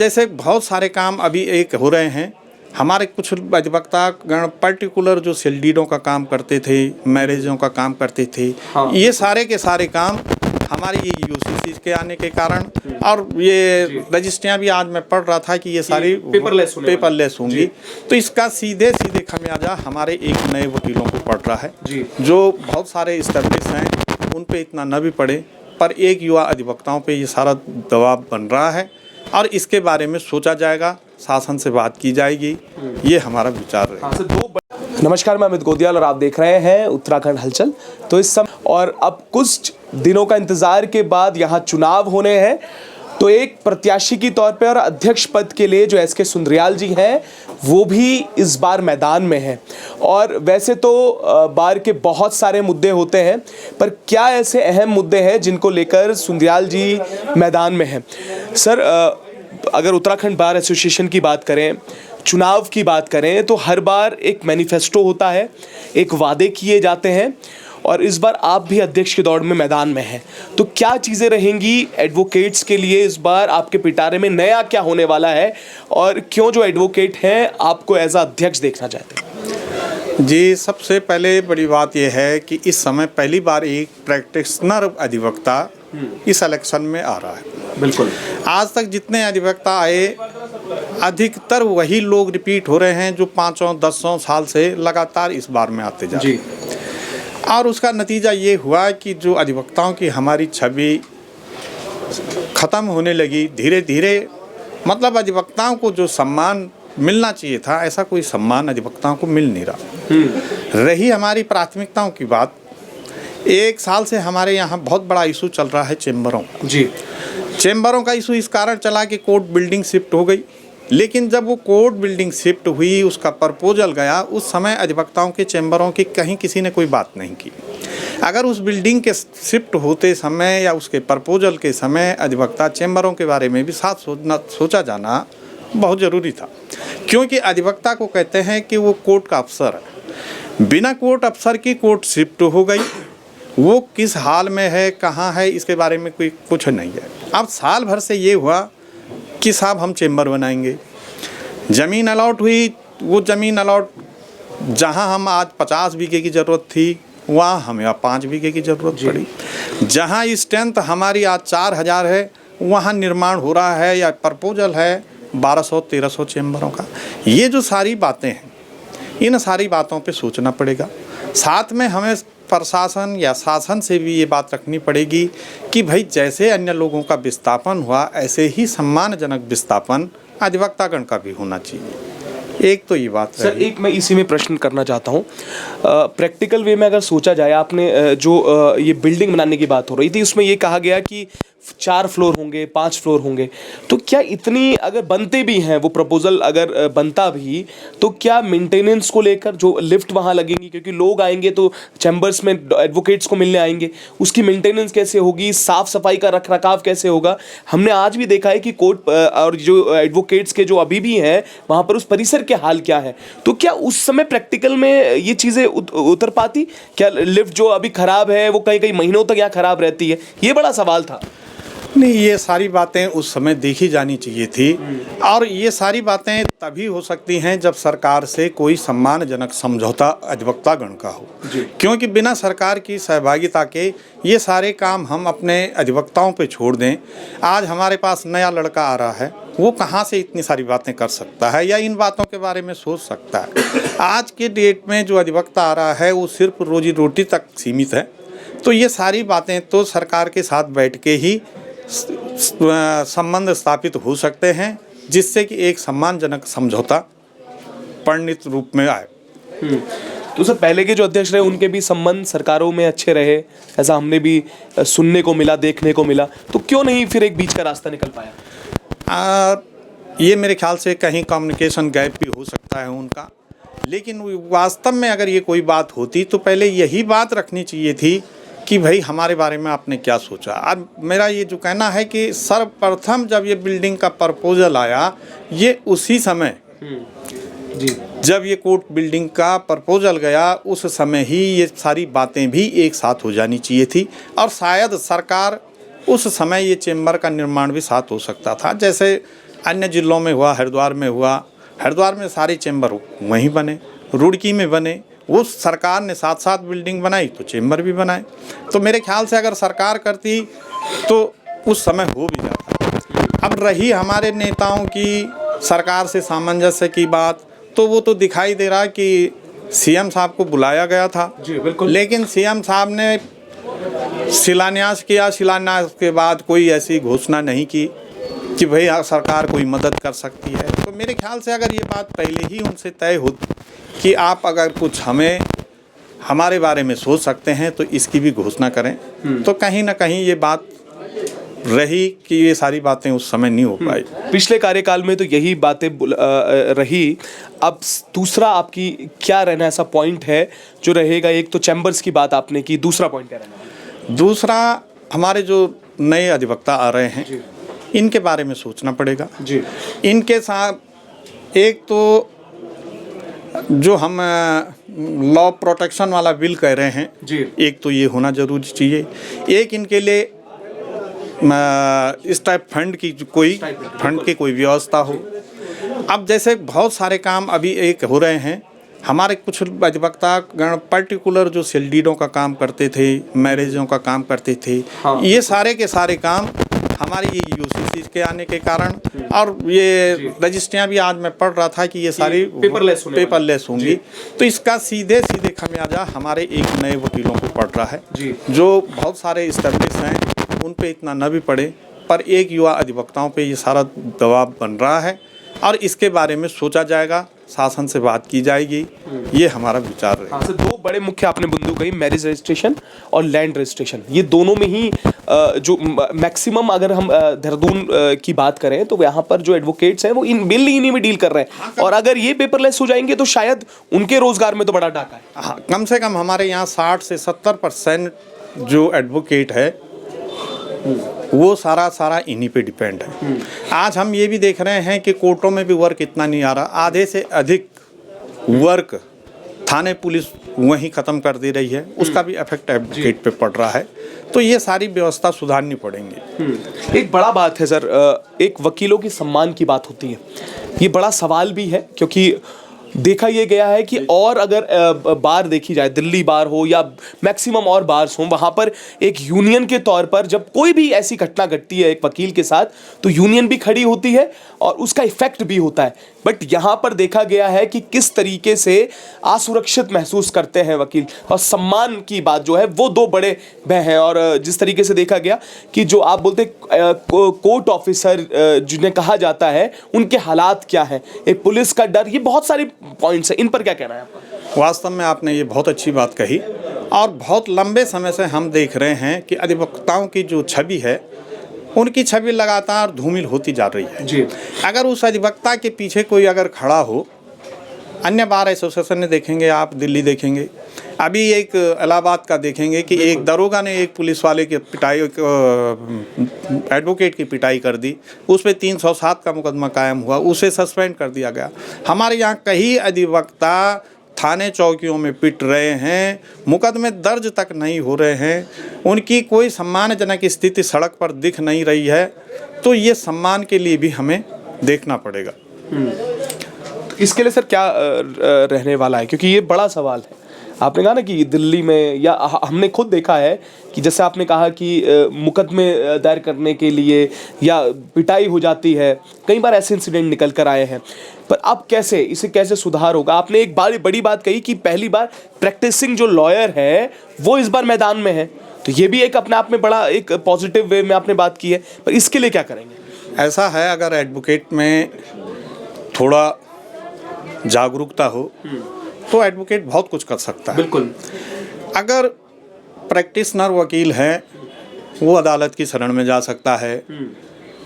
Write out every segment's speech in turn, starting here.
जैसे बहुत सारे काम अभी एक हो रहे हैं। हमारे कुछ अधिवक्ता गण पर्टिकुलर जो सेल डीडों का काम करते थे, मैरिजों का काम करते थे, ये सारे के सारे काम हमारे ये यूसीसी के आने के कारण, और ये रजिस्ट्रियाँ भी आज मैं पढ़ रहा था कि ये सारी पेपरलेस होंगी, तो इसका सीधे सीधे खमियाजा हमारे एक नए वकीलों को पड़ रहा है जो बहुत सारे इस्टेब्लिश हैं, उन पे इतना न भी पड़े, पर एक युवा अधिवक्ताओं पे ये सारा दबाव बन रहा है और इसके बारे में सोचा जाएगा, शासन से बात की जाएगी, ये हमारा विचार है। नमस्कार, मैं अमित गोदियाल और आप देख रहे हैं उत्तराखंड हलचल। तो इस समय और अब कुछ दिनों का इंतजार के बाद यहाँ चुनाव होने हैं, तो एक प्रत्याशी की तौर पे और अध्यक्ष पद के लिए जो एसके सुंदरियाल जी हैं वो भी इस बार मैदान में हैं। और वैसे तो बार के बहुत सारे मुद्दे होते हैं, पर क्या ऐसे अहम मुद्दे हैं जिनको लेकर सुंदरियाल जी मैदान में हैं? सर, अगर उत्तराखंड बार एसोसिएशन की बात करें, चुनाव की बात करें, तो हर बार एक मैनिफेस्टो होता है, एक वादे किए जाते हैं, और इस बार आप भी अध्यक्ष की दौड़ में मैदान में हैं। तो क्या चीज़ें रहेंगी एडवोकेट्स के लिए इस बार? आपके पिटारे में नया क्या होने वाला है, और क्यों जो एडवोकेट हैं आपको एज अ अध्यक्ष देखना चाहते हैं? जी, सबसे पहले बड़ी बात यह है कि इस समय पहली बार एक प्रैक्टिशनर अधिवक्ता इस इलेक्शन में आ रहा है। बिल्कुल। आज तक जितने अधिवक्ता आए, अधिकतर वही लोग रिपीट हो रहे हैं जो 500-10 साल से लगातार इस बार में आते जा रहे हैं। और उसका नतीजा ये हुआ कि जो अधिवक्ताओं की हमारी छवि ख़त्म होने लगी धीरे धीरे। मतलब अधिवक्ताओं को जो सम्मान मिलना चाहिए था, ऐसा कोई सम्मान अधिवक्ताओं को मिल नहीं रहा। रही हमारी प्राथमिकताओं की बात, 1 साल से हमारे यहाँ बहुत बड़ा इशू चल रहा है चेम्बरों का। चेम्बरों का इशू इस कारण चला कि कोर्ट बिल्डिंग शिफ्ट हो गई, लेकिन जब वो कोर्ट बिल्डिंग शिफ्ट हुई, उसका प्रपोजल गया, उस समय अधिवक्ताओं के चेम्बरों की कहीं किसी ने कोई बात नहीं की। अगर उस बिल्डिंग के शिफ्ट होते समय या उसके प्रपोजल के समय अधिवक्ता चेम्बरों के बारे में भी साथ सोचा जाना बहुत ज़रूरी था, क्योंकि अधिवक्ता को कहते हैं कि वो कोर्ट का अफसर है। बिना कोर्ट अफसर की कोर्ट शिफ्ट हो गई, वो किस हाल में है, कहाँ है, इसके बारे में कोई कुछ नहीं है। अब साल भर से ये हुआ कि साहब हम चेम्बर बनाएंगे, ज़मीन अलॉट हुई, वो ज़मीन अलॉट जहाँ हम आज 50 बीघे की ज़रूरत थी, वहाँ हमें 5 बीघे की ज़रूरत पड़ी। जहाँ स्ट्रेंथ हमारी आज 4000 है, वहाँ निर्माण हो रहा है या प्रपोजल है 1200-1300 चेम्बरों का। ये जो सारी बातें हैं, इन सारी बातों पे सोचना पड़ेगा। साथ में हमें प्रशासन या शासन से भी ये बात रखनी पड़ेगी कि भाई जैसे अन्य लोगों का विस्थापन हुआ, ऐसे ही सम्मानजनक विस्थापन अधिवक्तागण का भी होना चाहिए। एक तो ये बात है। सर, एक मैं इसी में प्रश्न करना चाहता हूँ। प्रैक्टिकल वे में अगर सोचा जाए, आपने जो ये बिल्डिंग बनाने की बात हो रही थी, उसमें ये कहा गया कि 4 फ्लोर होंगे, 5 फ्लोर होंगे, तो क्या इतनी अगर बनते भी हैं, वो प्रपोजल अगर बनता भी, तो क्या मेंटेनेंस को लेकर जो लिफ्ट वहाँ लगेंगी, क्योंकि लोग आएंगे तो चैम्बर्स में एडवोकेट्स को मिलने आएंगे, उसकी मेंटेनेंस कैसे होगी, साफ सफाई का रख रखाव कैसे होगा? हमने आज भी देखा है कि कोर्ट और जो एडवोकेट्स के जो अभी भी हैं वहाँ पर, उस परिसर के हाल क्या है? तो क्या उस समय प्रैक्टिकल में ये चीज़ें उतर पाती? क्या लिफ्ट जो अभी ख़राब है वो कई महीनों तक यहाँ ख़राब रहती है? ये बड़ा सवाल था। नहीं, ये सारी बातें उस समय देखी जानी चाहिए थी, और ये सारी बातें तभी हो सकती हैं जब सरकार से कोई सम्मानजनक समझौता अधिवक्तागण का हो, क्योंकि बिना सरकार की सहभागिता के ये सारे काम हम अपने अधिवक्ताओं पे छोड़ दें। आज हमारे पास नया लड़का आ रहा है, वो कहाँ से इतनी सारी बातें कर सकता है या इन बातों के बारे में सोच सकता है? आज के डेट में जो अधिवक्ता आ रहा है वो सिर्फ रोजी रोटी तक सीमित है। तो ये सारी बातें तो सरकार के साथ बैठ के ही संबंध स्थापित हो सकते हैं, जिससे कि एक सम्मानजनक समझौता परिणित रूप में आए। तो सर, पहले के जो अध्यक्ष रहे उनके भी संबंध सरकारों में अच्छे रहे, ऐसा हमने भी सुनने को मिला, देखने को मिला, तो क्यों नहीं फिर एक बीच का रास्ता निकल पाया? ये मेरे ख्याल से कहीं कम्युनिकेशन गैप भी हो सकता है उनका, लेकिन वास्तव में अगर ये कोई बात होती तो पहले यही बात रखनी चाहिए थी कि भाई हमारे बारे में आपने क्या सोचा। अब मेरा ये जो कहना है कि सर्वप्रथम जब ये बिल्डिंग का प्रपोजल आया, ये उसी समय जब ये कोर्ट बिल्डिंग का प्रपोजल गया, उस समय ही ये सारी बातें भी एक साथ हो जानी चाहिए थी, और शायद सरकार उस समय ये चेम्बर का निर्माण भी साथ हो सकता था। जैसे अन्य जिलों में हुआ, हरिद्वार में हुआ, हरिद्वार में सारे चैम्बर वहीं बने, रुड़की में बने, वो सरकार ने 7-7 बिल्डिंग बनाई तो चैम्बर भी बनाए। तो मेरे ख्याल से अगर सरकार करती तो उस समय हो भी जाता। अब रही हमारे नेताओं की सरकार से सामंजस्य की बात, तो वो तो दिखाई दे रहा कि सीएम साहब को बुलाया गया था जी बिल्कुल, लेकिन सीएम साहब ने शिलान्यास किया, शिलान्यास के बाद कोई ऐसी घोषणा नहीं की कि भाई सरकार कोई मदद कर सकती है। तो मेरे ख्याल से अगर ये बात पहले ही उनसे तय होती कि आप अगर कुछ हमारे बारे में सोच सकते हैं तो इसकी भी घोषणा करें, तो कहीं ना कहीं ये बात रही कि ये सारी बातें उस समय नहीं हो पाई। पिछले कार्यकाल में तो यही बातें रही। अब दूसरा आपकी क्या रहना ऐसा पॉइंट है जो रहेगा? एक तो चैम्बर्स की बात आपने की, दूसरा पॉइंट क्या रहना? दूसरा, हमारे जो नए अधिवक्ता आ रहे हैं इनके बारे में सोचना पड़ेगा जी। इनके साथ एक तो जो हम लॉ प्रोटेक्शन वाला बिल कह रहे हैं जी, एक तो ये होना जरूरी चाहिए। एक इनके लिए इस टाइप फंड की कोई व्यवस्था हो। अब जैसे बहुत सारे काम अभी एक हो रहे हैं, हमारे कुछ अधिवक्ता गण पर्टिकुलर जो सेल डीडों का काम करते थे, मैरिजों का काम करते थे, हाँ। ये सारे के सारे काम हमारे ये यूसीसी के आने के कारण, और ये रजिस्ट्रियाँ भी आज मैं पढ़ रहा था कि ये सारी पेपरलेस होंगी, तो इसका सीधे खमियाजा हमारे एक नए वकीलों को पड़ रहा है जी। जो बहुत सारे इस्टेब्लिश हैं उन पे इतना न भी पड़े, पर एक युवा अधिवक्ताओं पे ये सारा दबाव बन रहा है और इसके बारे में सोचा जाएगा, शासन से बात की जाएगी, ये हमारा विचार है। हाँ सर, दो बड़े मुख्य आपने बिंदु कही, मैरिज रजिस्ट्रेशन और लैंड रजिस्ट्रेशन। ये दोनों में ही जो मैक्सिमम अगर हम देहरादून की बात करें तो यहाँ पर जो एडवोकेट्स हैं वो इन्हीं में डील कर रहे हैं, और अगर ये पेपरलेस हो जाएंगे तो शायद उनके रोजगार में तो बड़ा डाका है। हाँ, कम से कम हमारे यहाँ 60 से 70% जो एडवोकेट है वो सारा इन्हीं पे डिपेंड है। आज हम ये भी देख रहे हैं कि कोर्टों में भी वर्क इतना नहीं आ रहा, आधे से अधिक वर्क थाने पुलिस वहीं ख़त्म कर दे रही है, उसका भी इफेक्ट एडवोकेट पे पड़ रहा है। तो ये सारी व्यवस्था सुधारनी पड़ेंगी। एक बड़ा बात है सर, एक वकीलों की सम्मान की बात होती है, ये बड़ा सवाल भी है, क्योंकि देखा ये गया है कि और अगर बार देखी जाए, दिल्ली बार हो या मैक्सिमम और बार्स हो, वहाँ पर एक यूनियन के तौर पर जब कोई भी ऐसी घटना घटती है एक वकील के साथ तो यूनियन भी खड़ी होती है और उसका इफेक्ट भी होता है। बट यहाँ पर देखा गया है कि किस तरीके से असुरक्षित महसूस करते हैं वकील, और सम्मान की बात जो है वो दो बड़े भय हैं। और जिस तरीके से देखा गया कि जो आप बोलते कोर्ट ऑफिसर जिन्हें कहा जाता है उनके हालात क्या हैं, एक पुलिस का डर, ये बहुत सारे पॉइंट्स हैं, इन पर क्या कहना है आपका? वास्तव में आपने ये बहुत अच्छी बात कही, और बहुत लंबे समय से हम देख रहे हैं कि अधिवक्ताओं की जो छवि है उनकी छवि लगातार धूमिल होती जा रही है जी। अगर उस अधिवक्ता के पीछे कोई अगर खड़ा हो, अन्य बार एसोसिएशन ने देखेंगे, आप दिल्ली देखेंगे, अभी एक इलाहाबाद का देखेंगे कि एक दरोगा ने एक पुलिस वाले की पिटाई, एडवोकेट की पिटाई कर दी, उस पर 307 का मुकदमा कायम हुआ, उसे सस्पेंड कर दिया गया। हमारे यहाँ कई अधिवक्ता थाने चौकियों में पिट रहे हैं, मुकदमे दर्ज तक नहीं हो रहे हैं, उनकी कोई सम्मानजनक स्थिति सड़क पर दिख नहीं रही है। तो ये सम्मान के लिए भी हमें देखना पड़ेगा। इसके लिए सर क्या रहने वाला है, क्योंकि ये बड़ा सवाल है। आपने कहा ना कि दिल्ली में, या हमने खुद देखा है कि जैसे आपने कहा कि मुकदमे दायर करने के लिए या पिटाई हो जाती है, कई बार ऐसे इंसिडेंट निकल कर आए हैं। पर अब इसे कैसे सुधार होगा? आपने एक बड़ी बात कही कि पहली बार प्रैक्टिसिंग जो लॉयर है वो इस बार मैदान में है, तो ये भी एक अपने आप में बड़ा एक पॉजिटिव वे में आपने बात की है, पर इसके लिए क्या करेंगे? ऐसा है, अगर एडवोकेट में थोड़ा जागरूकता हो तो एडवोकेट बहुत कुछ कर सकता है। बिल्कुल। अगर प्रैक्टिशनर वकील है वो अदालत की शरण में जा सकता है,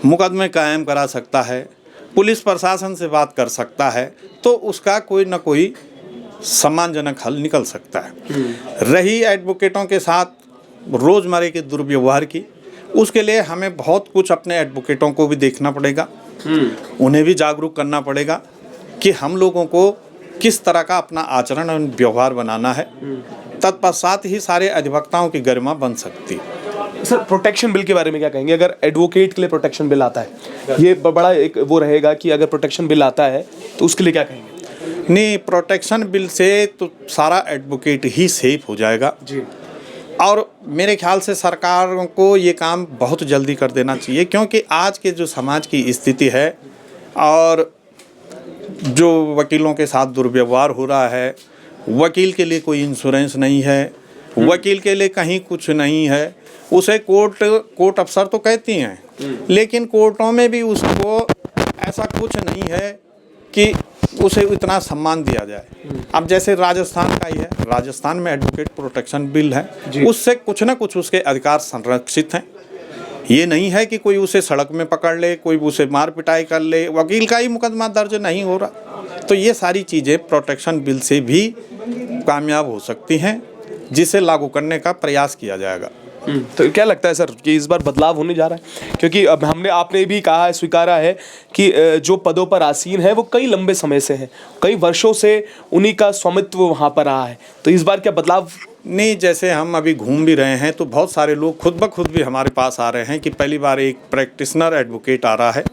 मुकदमे कायम करा सकता है, पुलिस प्रशासन से बात कर सकता है, तो उसका कोई ना कोई सम्मानजनक हल निकल सकता है। रही एडवोकेटों के साथ रोज़मर्रा के दुर्व्यवहार की, उसके लिए हमें बहुत कुछ अपने एडवोकेटों को भी देखना पड़ेगा, उन्हें भी जागरूक करना पड़ेगा कि हम लोगों को किस तरह का अपना आचरण और व्यवहार बनाना है। तत्पश्चात ही सारे अधिवक्ताओं की गरिमा बन सकती है। सर प्रोटेक्शन बिल के बारे में क्या कहेंगे? अगर एडवोकेट के लिए प्रोटेक्शन बिल आता है, ये बड़ा एक वो रहेगा कि अगर प्रोटेक्शन बिल आता है तो उसके लिए क्या कहेंगे? नहीं, प्रोटेक्शन बिल से तो सारा एडवोकेट ही सेफ हो जाएगा जी। और मेरे ख्याल से सरकार को ये काम बहुत जल्दी कर देना चाहिए, क्योंकि आज के जो समाज की स्थिति है और जो वकीलों के साथ दुर्व्यवहार हो रहा है, वकील के लिए कोई इंश्योरेंस नहीं है, वकील के लिए कहीं कुछ नहीं है, उसे कोर्ट अफसर तो कहती हैं, लेकिन कोर्टों में भी उसको ऐसा कुछ नहीं है कि उसे इतना सम्मान दिया जाए। अब जैसे राजस्थान का ही है, राजस्थान में एडवोकेट प्रोटेक्शन बिल है, उससे कुछ ना कुछ उसके अधिकार संरक्षित हैं। ये नहीं है कि कोई उसे सड़क में पकड़ ले, कोई उसे मार पिटाई कर ले, वकील का ही मुकदमा दर्ज नहीं हो रहा। तो ये सारी चीज़ें प्रोटेक्शन बिल से भी कामयाब हो सकती हैं, जिसे लागू करने का प्रयास किया जाएगा। तो क्या लगता है सर कि इस बार बदलाव होने जा रहा है? क्योंकि अब आपने भी कहा है, स्वीकारा है कि जो पदों पर आसीन है वो कई लंबे समय से हैं, कई वर्षों से उन्हीं का स्वामित्व वहाँ पर रहा है, तो इस बार क्या बदलाव? नहीं, जैसे हम अभी घूम भी रहे हैं तो बहुत सारे लोग खुद ब खुद भी हमारे पास आ रहे हैं कि पहली बार एक प्रैक्टिशनर एडवोकेट आ रहा है।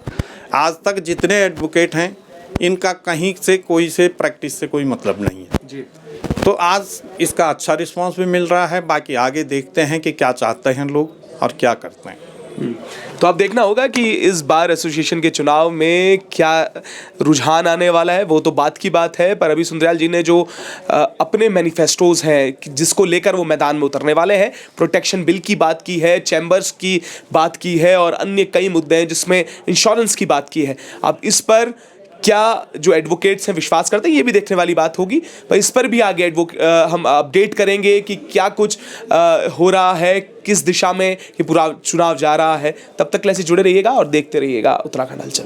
आज तक जितने एडवोकेट हैं इनका कहीं से कोई से प्रैक्टिस से कोई मतलब नहीं है जी। तो आज इसका अच्छा रिस्पांस भी मिल रहा है। बाकी आगे देखते हैं कि क्या चाहते हैं लोग और क्या करते हैं। तो अब देखना होगा कि इस बार एसोसिएशन के चुनाव में क्या रुझान आने वाला है, वो तो बात की बात है। पर अभी सुंदरयाल जी ने जो अपने मैनिफेस्टोज हैं जिसको लेकर वो मैदान में उतरने वाले हैं, प्रोटेक्शन बिल की बात की है, चैम्बर्स की बात की है और अन्य कई मुद्दे हैं जिसमें इंश्योरेंस की बात की है। अब इस पर क्या जो एडवोकेट्स हैं विश्वास करते हैं, ये भी देखने वाली बात होगी। पर इस पर भी आगे हम अपडेट करेंगे कि क्या कुछ हो रहा है, किस दिशा में ये पूरा चुनाव जा रहा है। तब तक ऐसे जुड़े रहिएगा और देखते रहिएगा उत्तराखंड हलचल।